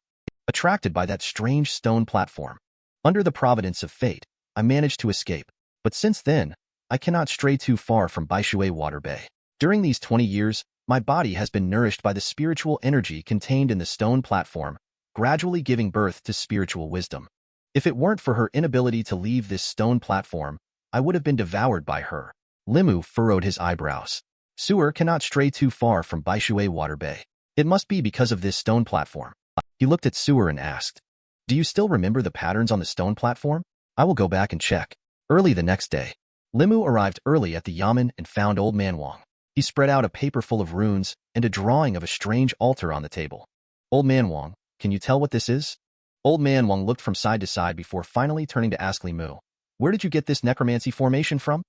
attracted by that strange stone platform. Under the providence of fate, I managed to escape. But since then, I cannot stray too far from Baishui Water Bay. During these 20 years, my body has been nourished by the spiritual energy contained in the stone platform, gradually giving birth to spiritual wisdom. If it weren't for her inability to leave this stone platform, I would have been devoured by her. LiMu furrowed his eyebrows. Sewer cannot stray too far from Baishui Water Bay. It must be because of this stone platform. He looked at Sewer and asked, "Do you still remember the patterns on the stone platform? I will go back and check." Early the next day, LiMu arrived early at the yamen and found Old Man Wang. He spread out a paper full of runes and a drawing of a strange altar on the table. "Old Man Wang, can you tell what this is?" Old Man Wang looked from side to side before finally turning to ask LiMu, "Where did you get this necromancy formation from?"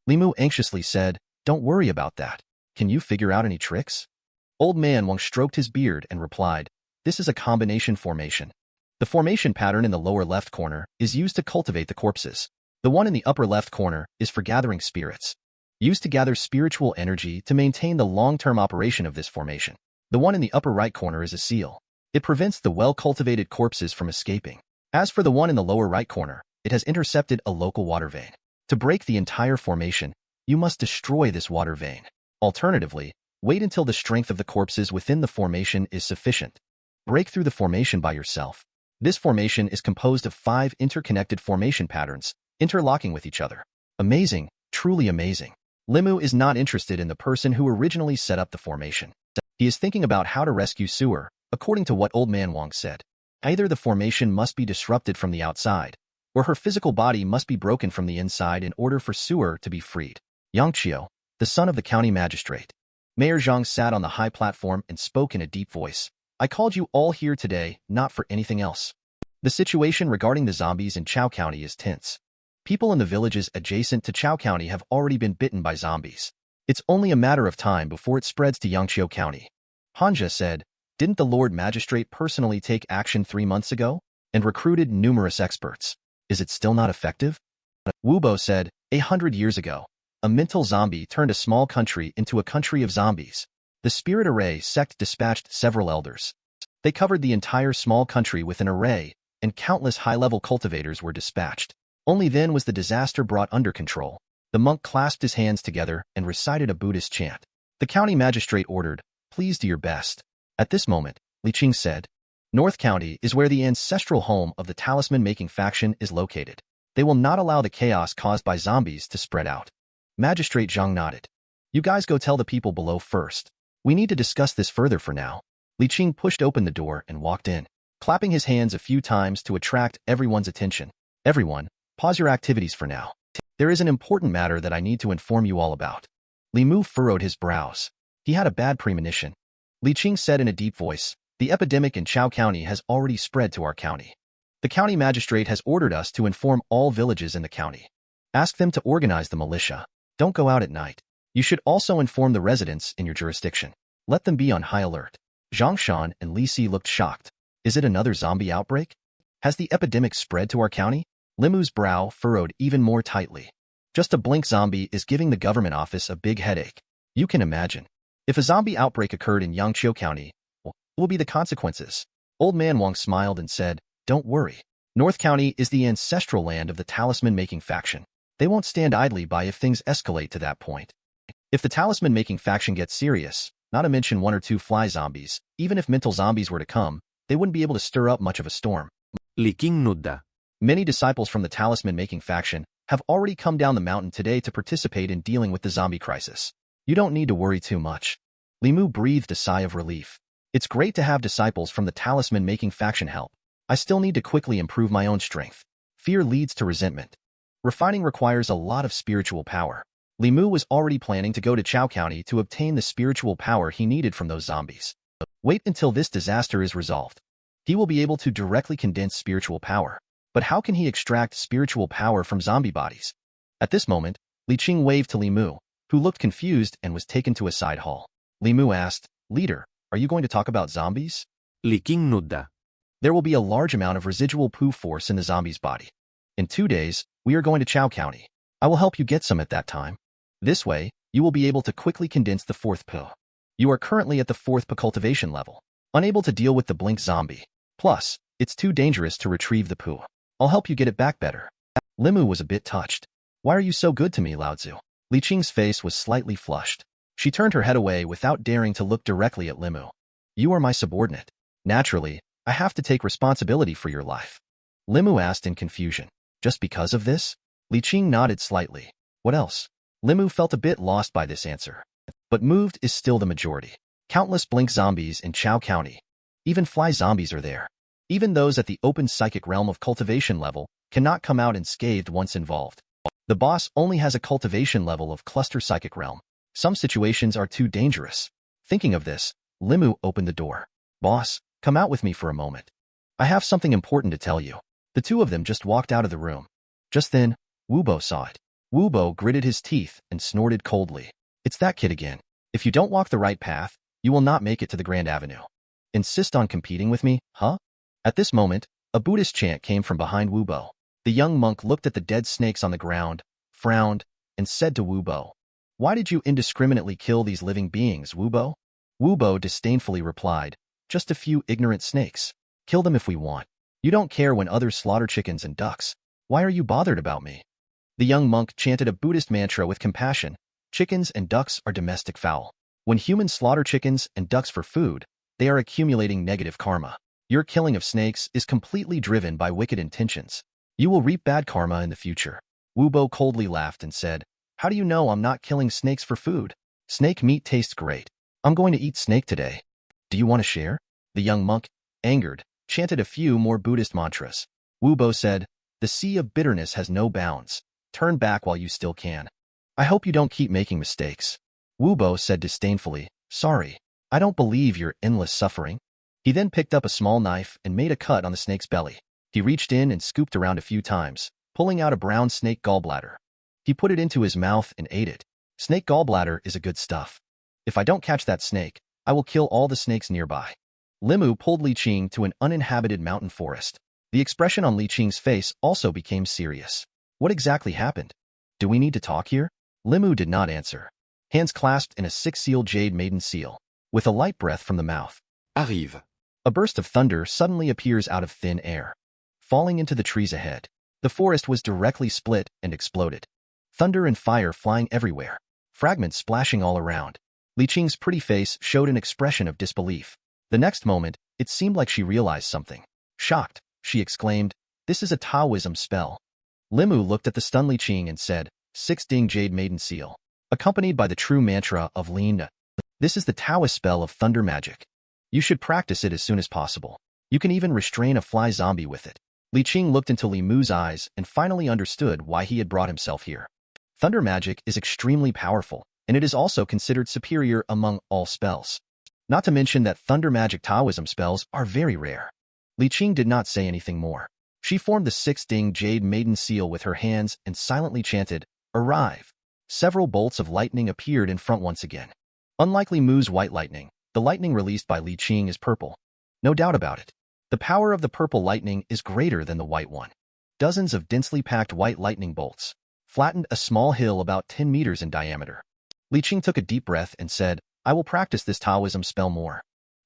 LiMu anxiously said, "Don't worry about that. Can you figure out any tricks?" Old Man Wang stroked his beard and replied, "This is a combination formation. The formation pattern in the lower left corner is used to cultivate the corpses. The one in the upper left corner is for gathering spirits, used to gather spiritual energy to maintain the long-term operation of this formation. The one in the upper right corner is a seal. It prevents the well-cultivated corpses from escaping. As for the one in the lower right corner, it has intercepted a local water vein. To break the entire formation, you must destroy this water vein. Alternatively, wait until the strength of the corpses within the formation is sufficient. Break through the formation by yourself. This formation is composed of 5 interconnected formation patterns, interlocking with each other. Amazing, truly amazing." LiMu is not interested in the person who originally set up the formation. He is thinking about how to rescue Sewer, according to what Old Man Wang said. Either the formation must be disrupted from the outside, or her physical body must be broken from the inside in order for Sewer to be freed. Yang Qiu, the son of the county magistrate. Mayor Zhang sat on the high platform and spoke in a deep voice. "I called you all here today, not for anything else. The situation regarding the zombies in Chao County is tense. People in the villages adjacent to Chao County have already been bitten by zombies. It's only a matter of time before it spreads to Yangqiu County." Hanja said, "Didn't the Lord Magistrate personally take action 3 months ago and recruited numerous experts? Is it still not effective?" Wubo said, 100 years ago, a mental zombie turned a small country into a country of zombies. The Spirit Array sect dispatched several elders. They covered the entire small country with an array, and countless high-level cultivators were dispatched. Only then was the disaster brought under control. The monk clasped his hands together and recited a Buddhist chant. The county magistrate ordered, "Please do your best." At this moment, Li Qing said, "North County is where the ancestral home of the talisman-making faction is located. They will not allow the chaos caused by zombies to spread out." Magistrate Zhang nodded. "You guys go tell the people below first. We need to discuss this further for now." Li Qing pushed open the door and walked in, clapping his hands a few times to attract everyone's attention. "Everyone, pause your activities for now. There is an important matter that I need to inform you all about." LiMu furrowed his brows. He had a bad premonition. Li Qing said in a deep voice, "The epidemic in Chao County has already spread to our county. The county magistrate has ordered us to inform all villages in the county. Ask them to organize the militia. Don't go out at night. You should also inform the residents in your jurisdiction. Let them be on high alert." Zhang Shan and Li Si looked shocked. "Is it another zombie outbreak? Has the epidemic spread to our county?" LiMu's brow furrowed even more tightly. Just a blink zombie is giving the government office a big headache. You can imagine. If a zombie outbreak occurred in Yangqiu County, what will be the consequences? Old Man Wang smiled and said, "Don't worry. North County is the ancestral land of the talisman-making faction. They won't stand idly by if things escalate to that point. If the talisman-making faction gets serious, not to mention 1 or 2 fly zombies, even if mental zombies were to come, they wouldn't be able to stir up much of a storm." Li Qing nudda. Many disciples from the talisman-making faction have already come down the mountain today to participate in dealing with the zombie crisis. You don't need to worry too much. LiMu breathed a sigh of relief. It's great to have disciples from the talisman-making faction help. I still need to quickly improve my own strength. Fear leads to resentment. Refining requires a lot of spiritual power. LiMu was already planning to go to Chao County to obtain the spiritual power he needed from those zombies. Wait until this disaster is resolved. He will be able to directly condense spiritual power. But how can he extract spiritual power from zombie bodies? At this moment, Li Qing waved to LiMu, who looked confused and was taken to a side hall. LiMu asked, "Leader, are you going to talk about zombies?" Li Qing nudda. "There will be a large amount of residual poo force in the zombie's body. In 2 days, we are going to Chao County. I will help you get some at that time. This way, you will be able to quickly condense the 4th poo. You are currently at the 4th poo cultivation level, unable to deal with the blink zombie. Plus, it's too dangerous to retrieve the poo. I'll help you get it back better." LiMu was a bit touched. "Why are you so good to me, Laozi?" Li Qing's face was slightly flushed. She turned her head away without daring to look directly at LiMu. "You are my subordinate. Naturally, I have to take responsibility for your life." LiMu asked in confusion. "Just because of this?" Li Qing nodded slightly. "What else?" LiMu felt a bit lost by this answer. but moved is still the majority. Countless blink zombies in Chao County. Even fly zombies are there. Even those at the open psychic realm of cultivation level cannot come out unscathed once involved. The boss only has a cultivation level of cluster psychic realm. Some situations are too dangerous. Thinking of this, LiMu opened the door. Boss, come out with me for a moment. I have something important to tell you. The two of them just walked out of the room. Just then, Wubo saw it. Wubo gritted his teeth and snorted coldly. It's that kid again. If you don't walk the right path, you will not make it to the Grand Avenue. Insist on competing with me, huh? At this moment, a Buddhist chant came from behind Wubo. The young monk looked at the dead snakes on the ground, frowned, and said to Wubo, "Why did you indiscriminately kill these living beings, Wubo?" Wubo disdainfully replied, "Just a few ignorant snakes. Kill them if we want. You don't care when others slaughter chickens and ducks. Why are you bothered about me?" The young monk chanted a Buddhist mantra with compassion. Chickens and ducks are domestic fowl. When humans slaughter chickens and ducks for food, they are accumulating negative karma. Your killing of snakes is completely driven by wicked intentions. You will reap bad karma in the future. Wubo coldly laughed and said, "How do you know I'm not killing snakes for food? Snake meat tastes great. I'm going to eat snake today. Do you want to share?" The young monk, angered, chanted a few more Buddhist mantras. Wubo said, "The sea of bitterness has no bounds. Turn back while you still can. I hope you don't keep making mistakes." Wubo said disdainfully, "Sorry, I don't believe your endless suffering." He then picked up a small knife and made a cut on the snake's belly. He reached in and scooped around a few times, pulling out a brown snake gallbladder. He put it into his mouth and ate it. Snake gallbladder is a good stuff. If I don't catch that snake, I will kill all the snakes nearby. LiMu pulled Li Qing to an uninhabited mountain forest. The expression on Li Qing's face also became serious. What exactly happened? Do we need to talk here? LiMu did not answer. Hands clasped in a six-sealed jade maiden seal. With a light breath from the mouth. Arrive. A burst of thunder suddenly appears out of thin air, falling into the trees ahead. The forest was directly split and exploded. Thunder and fire flying everywhere, fragments splashing all around. Li Qing's pretty face showed an expression of disbelief. The next moment, it seemed like she realized something. Shocked, she exclaimed, "This is a Taoism spell." LiMu looked at the stunned Li Qing and said, "Six-ding jade maiden seal, accompanied by the true mantra of Lin. This is the Taoist spell of thunder magic. You should practice it as soon as possible. You can even restrain a fly zombie with it." Li Qing looked into LiMu's eyes and finally understood why he had brought himself here. Thunder magic is extremely powerful, and it is also considered superior among all spells. Not to mention that thunder magic Taoism spells are very rare. Li Qing did not say anything more. She formed the six-ding jade maiden seal with her hands and silently chanted, "Arrive." Several bolts of lightning appeared in front once again. Unlike LiMu's white lightning, the lightning released by Li Qing is purple. No doubt about it. The power of the purple lightning is greater than the white one. Dozens of densely packed white lightning bolts flattened a small hill about 10 meters in diameter. Li Qing took a deep breath and said, "I will practice this Taoism spell more."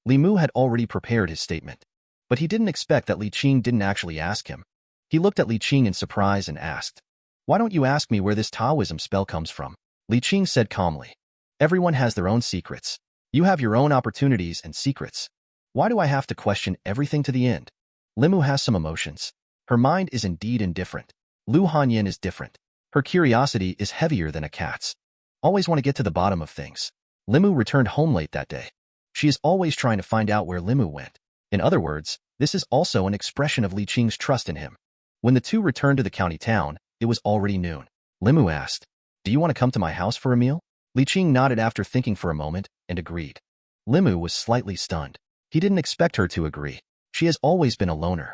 LiMu had already prepared his statement, but he didn't expect that Li Qing didn't actually ask him. He looked at Li Qing in surprise and asked, "Why don't you ask me where this Taoism spell comes from?" Li Qing said calmly, "Everyone has their own secrets. You have your own opportunities and secrets. Why do I have to question everything to the end?" LiMu has some emotions. Her mind is indeed indifferent. Lu Hanyin is different. Her curiosity is heavier than a cat's. Always want to get to the bottom of things. LiMu returned home late that day. She is always trying to find out where LiMu went. In other words, this is also an expression of Li Qing's trust in him. When the two returned to the county town, it was already noon. LiMu asked, "Do you want to come to my house for a meal?" Li Qing nodded after thinking for a moment and agreed. LiMu was slightly stunned. He didn't expect her to agree. She has always been a loner.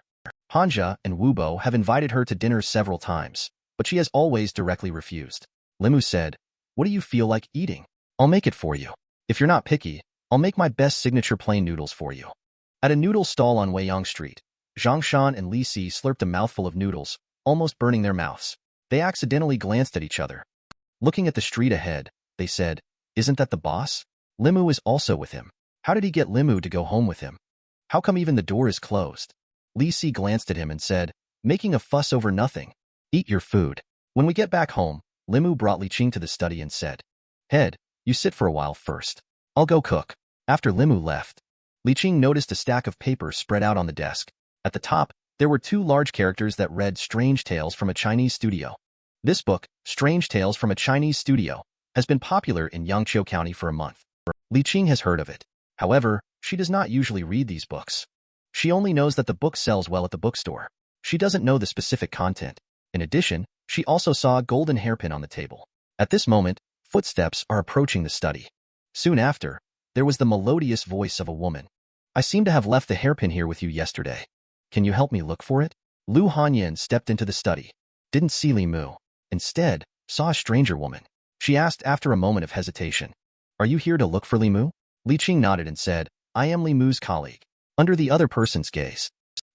Hanja and Wubo have invited her to dinner several times, but she has always directly refused. LiMu said, "What do you feel like eating? I'll make it for you. If you're not picky, I'll make my best signature plain noodles for you." At a noodle stall on Weiyang Street, Zhang Shan and Li Si slurped a mouthful of noodles, almost burning their mouths. They accidentally glanced at each other. Looking at the street ahead, they said, "Isn't that the boss? LiMu is also with him. How did he get LiMu to go home with him? How come even the door is closed?" Li Si glanced at him and said, "Making a fuss over nothing. Eat your food." When we get back home, LiMu brought Li Qing to the study and said, "Head, you sit for a while first. I'll go cook." After LiMu left, Li Qing noticed a stack of papers spread out on the desk. At the top, there were two large characters that read "Strange Tales from a Chinese Studio." This book, Strange Tales from a Chinese Studio, has been popular in Yangqiu County for a month. Li Qing has heard of it. However, she does not usually read these books. She only knows that the book sells well at the bookstore. She doesn't know the specific content. In addition, she also saw a golden hairpin on the table. At this moment, footsteps are approaching the study. Soon after, there was the melodious voice of a woman. I seem to have left the hairpin here with you yesterday. Can you help me look for it? Lu Hanyan stepped into the study. Didn't see LiMu. Instead, saw a stranger woman. She asked after a moment of hesitation. Are you here to look for LiMu? Li Qing nodded and said, I am LiMu's colleague. Under the other person's gaze,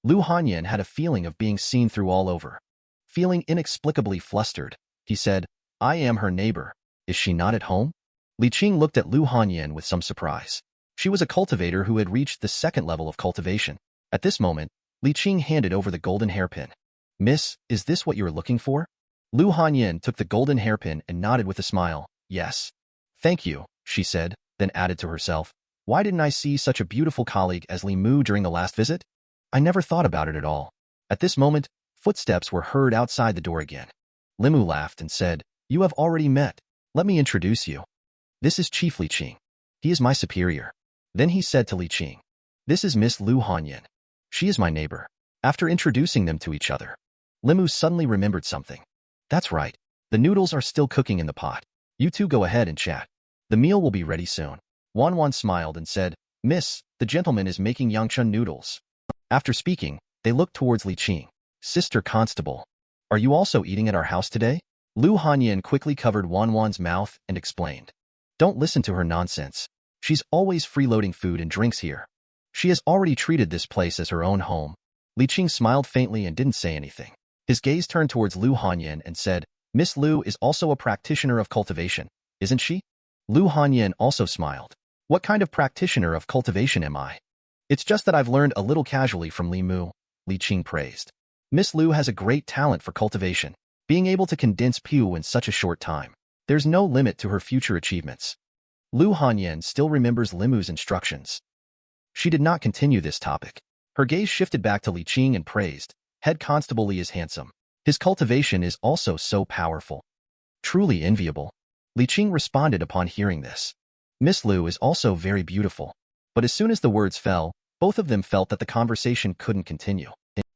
Lu Hanyan had a feeling of being seen through all over. Feeling inexplicably flustered, he said, I am her neighbor. Is she not at home? Li Qing looked at Lu Hanyan with some surprise. She was a cultivator who had reached the second level of cultivation. At this moment, Li Qing handed over the golden hairpin. Miss, is this what you are looking for? Lu Hanyan took the golden hairpin and nodded with a smile. Yes. Thank you, she said, then added to herself. Why didn't I see such a beautiful colleague as LiMu during the last visit? I never thought about it at all. At this moment, footsteps were heard outside the door again. LiMu laughed and said, You have already met. Let me introduce you. This is Chief Li Qing. He is my superior. Then he said to Li Qing, This is Miss Lu Hanyan. She is my neighbor. After introducing them to each other, LiMu suddenly remembered something. That's right. The noodles are still cooking in the pot. You two go ahead and chat. The meal will be ready soon. Wan smiled and said, Miss, the gentleman is making Yangchun noodles. After speaking, they looked towards Li Qing. Sister Constable, are you also eating at our house today? Lu Hanyan quickly covered Wan's mouth and explained. Don't listen to her nonsense. She's always freeloading food and drinks here. She has already treated this place as her own home. Li Qing smiled faintly and didn't say anything. His gaze turned towards Lu Hanyan and said, Miss Lu is also a practitioner of cultivation, isn't she? Lu Hanyan also smiled. What kind of practitioner of cultivation am I? It's just that I've learned a little casually from LiMu, Li Qing praised. Miss Lu has a great talent for cultivation, being able to condense Pu in such a short time. There's no limit to her future achievements. Lu Hanyan still remembers LiMu's instructions. She did not continue this topic. Her gaze shifted back to Li Qing and praised, Head Constable Li is handsome. His cultivation is also so powerful. Truly enviable. Li Qing responded upon hearing this. Miss Lu is also very beautiful. But as soon as the words fell, both of them felt that the conversation couldn't continue.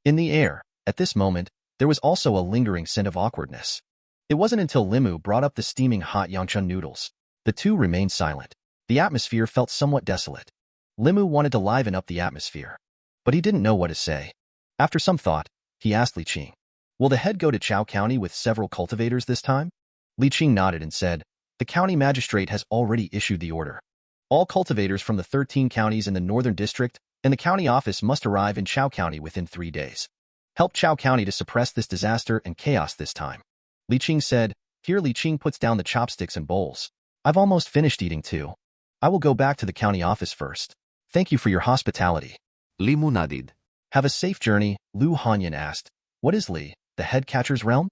In the air, at this moment, there was also a lingering scent of awkwardness. It wasn't until LiMu brought up the steaming hot Yangchun noodles. The two remained silent. The atmosphere felt somewhat desolate. LiMu wanted to liven up the atmosphere, but he didn't know what to say. After some thought, he asked Li Qing, Will the head go to Chao County with several cultivators this time? Li Qing nodded and said, The county magistrate has already issued the order. All cultivators from the 13 counties in the northern district and the county office must arrive in Chao County within 3 days. Help Chao County to suppress this disaster and chaos this time. Li Qing said. Here Li Qing puts down the chopsticks and bowls. I've almost finished eating too. I will go back to the county office first. Thank you for your hospitality. LiMu nodded. Have a safe journey, Lu Hanyan asked. What is Li, the head catcher's realm?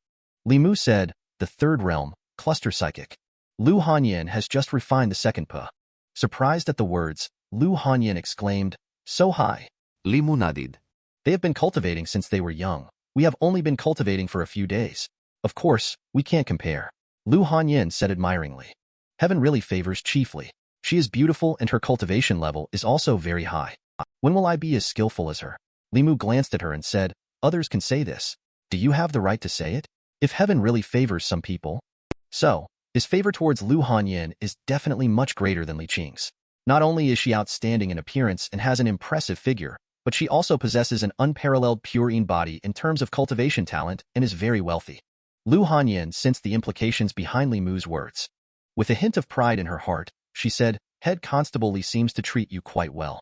LiMu said, the third realm, cluster psychic. Lu Hanyan has just refined the second pa. Surprised at the words, Lu Hanyan exclaimed, So high. LiMu nodded. They have been cultivating since they were young. We have only been cultivating for a few days. Of course, we can't compare. Lu Hanyan said admiringly. Heaven really favors Chief Li. She is beautiful and her cultivation level is also very high. When will I be as skillful as her? LiMu glanced at her and said, Others can say this. Do you have the right to say it? If heaven really favors some people, so, his favor towards Lu Hanyan is definitely much greater than Li Qing's. Not only is she outstanding in appearance and has an impressive figure, but she also possesses an unparalleled purine body in terms of cultivation talent and is very wealthy. Lu Hanyan sensed the implications behind LiMu's words. With a hint of pride in her heart, she said, Head Constable Li seems to treat you quite well.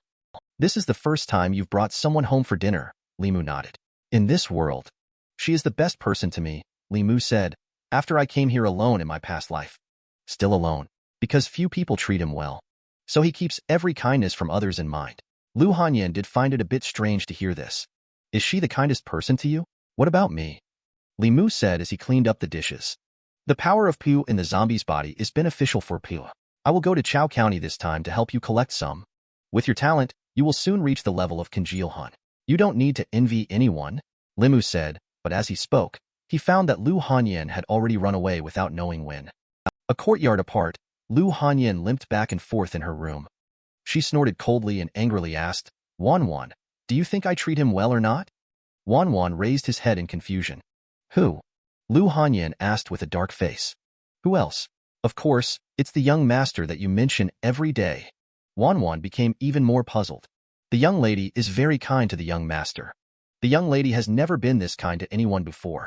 This is the first time you've brought someone home for dinner, LiMu nodded. In this world, she is the best person to me, LiMu said, after I came here alone in my past life. Still alone, because few people treat him well. So he keeps every kindness from others in mind. Lu Hanyan did find it a bit strange to hear this. Is she the kindest person to you? What about me? LiMu said as he cleaned up the dishes. The power of Pu in the zombie's body is beneficial for Pu. I will go to Chao County this time to help you collect some. With your talent, you will soon reach the level of Congeal-Han. You don't need to envy anyone, LiMu said, but as he spoke, he found that Lu Hanyan had already run away without knowing when. A courtyard apart, Lu Hanyan limped back and forth in her room. She snorted coldly and angrily asked, Wanwan, do you think I treat him well or not? Wanwan raised his head in confusion. Who? Lu Hanyan asked with a dark face. Who else? Of course, it's the young master that you mention every day. Wanwan became even more puzzled. The young lady is very kind to the young master. The young lady has never been this kind to anyone before.